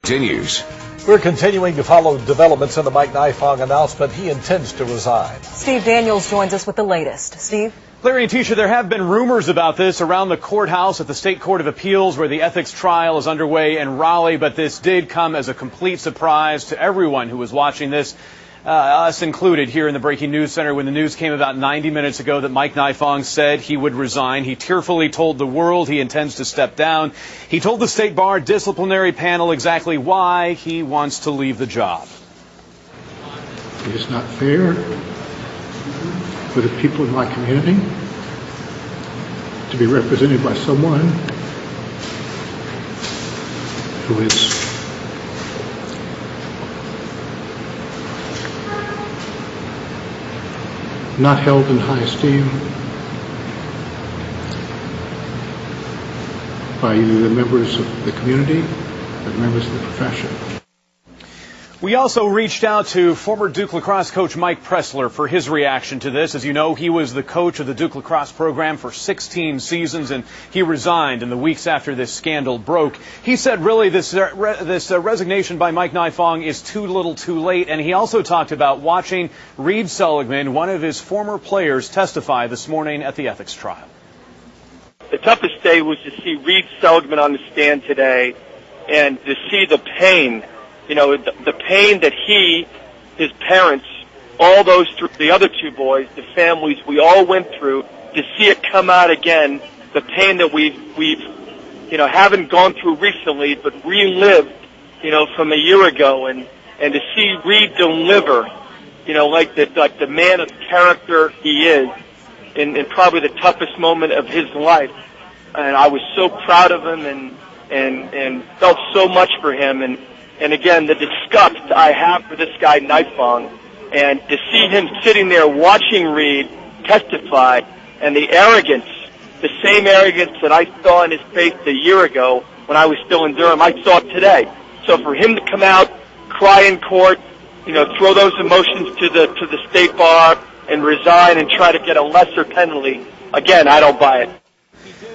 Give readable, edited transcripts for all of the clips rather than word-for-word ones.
Continues. We're continuing to follow developments in the Mike Nifong announcement. He intends to resign. Steve Daniels joins us with the latest. Steve? Larry and Tisha, there have been rumors about this around the courthouse at the State Court of Appeals where the ethics trial is underway in Raleigh, but this did come as a complete surprise to everyone who was watching this, us included here in the Breaking News Center when the news came about 90 minutes ago that Mike Nifong said he would resign. He tearfully told the world he intends to step down. He told the State Bar disciplinary panel exactly why he wants to leave the job. It is not fair for the people in my community to be represented by someone who is not held in high esteem by either the members of the community or the members of the profession. We also reached out to former Duke lacrosse coach Mike Pressler for his reaction to this. As you know, he was the coach of the Duke lacrosse program for 16 seasons, and he resigned in the weeks after this scandal broke. He said really this resignation by Mike Nifong is too little too late, and he also talked about watching Reed Seligman, one of his former players, testify this morning at the ethics trial. The toughest day was to see Reed Seligman on the stand today and to see the pain. You know, the pain that he, his parents, all those, the other two boys, the families we all went through, to see it come out again, the pain that we've haven't gone through recently, but relived, from a year ago, and to see Reed deliver, like the man of character he is, in probably the toughest moment of his life. And I was so proud of him and felt so much for him, and again, the disgust I have for this guy, Nifong, and to see him sitting there watching Reed testify, and the arrogance, the same arrogance that I saw in his face a year ago when I was still in Durham, I saw it today. So for him to come out, cry in court, throw those emotions to the State Bar and resign and try to get a lesser penalty, again, I don't buy it.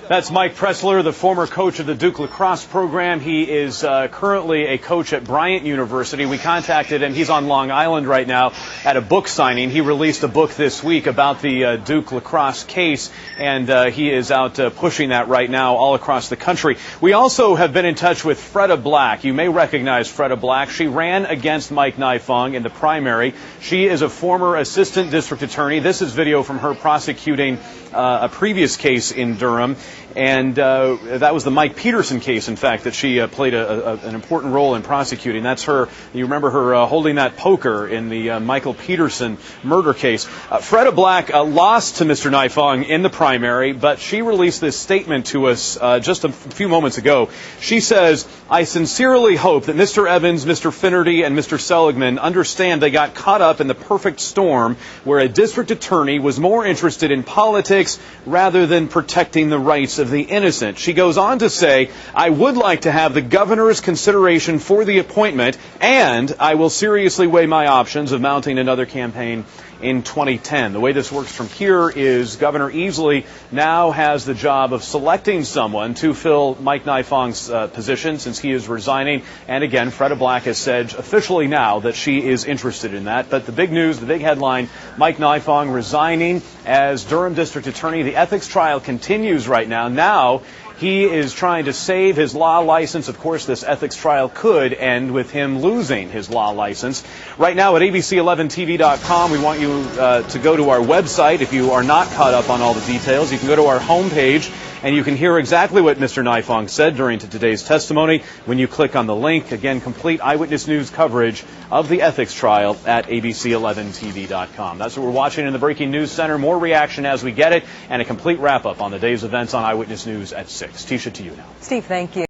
That's Mike Pressler, the former coach of the Duke lacrosse program. He is currently a coach at Bryant University. We contacted him. He's on Long Island right now at a book signing. He released a book this week about the Duke lacrosse case, and he is out pushing that right now all across the country. We also have been in touch with Freda Black. You may recognize Freda Black. She ran against Mike Nifong in the primary. She is a former assistant district attorney. This is video from her prosecuting a previous case in Durham. And that was the Mike Peterson case, in fact, that she played an important role in prosecuting. That's her. You remember her holding that poker in the Michael Peterson murder case. Freda Black lost to Mr. Nifong in the primary, but she released this statement to us just a few moments ago. She says, "I sincerely hope that Mr. Evans, Mr. Finnerty, and Mr. Seligman understand they got caught up in the perfect storm where a district attorney was more interested in politics rather than protecting the rights of the innocent." She goes on to say, "I would like to have the governor's consideration for the appointment, and I will seriously weigh my options of mounting another campaign in 2010. The way this works from here is Governor Easley now has the job of selecting someone to fill Mike Nifong's position since he is resigning. And again, Freda Black has said officially now that she is interested in that. But the big news, the big headline, Mike Nifong resigning as Durham District Attorney. The ethics trial continues right now. Now he is trying to save his law license. Of course, this ethics trial could end with him losing his law license. Right now at abc11tv.com, we want you to go to our website. If you are not caught up on all the details, you can go to our homepage and you can hear exactly what Mr. Nifong said during today's testimony when you click on the link. Again, complete eyewitness news coverage of the ethics trial at abc11tv.com. That's what we're watching in the Breaking News Center. More reaction as we get it, and a complete wrap-up on the day's events on Eyewitness News at 6. Tisha, to you now. Steve, thank you.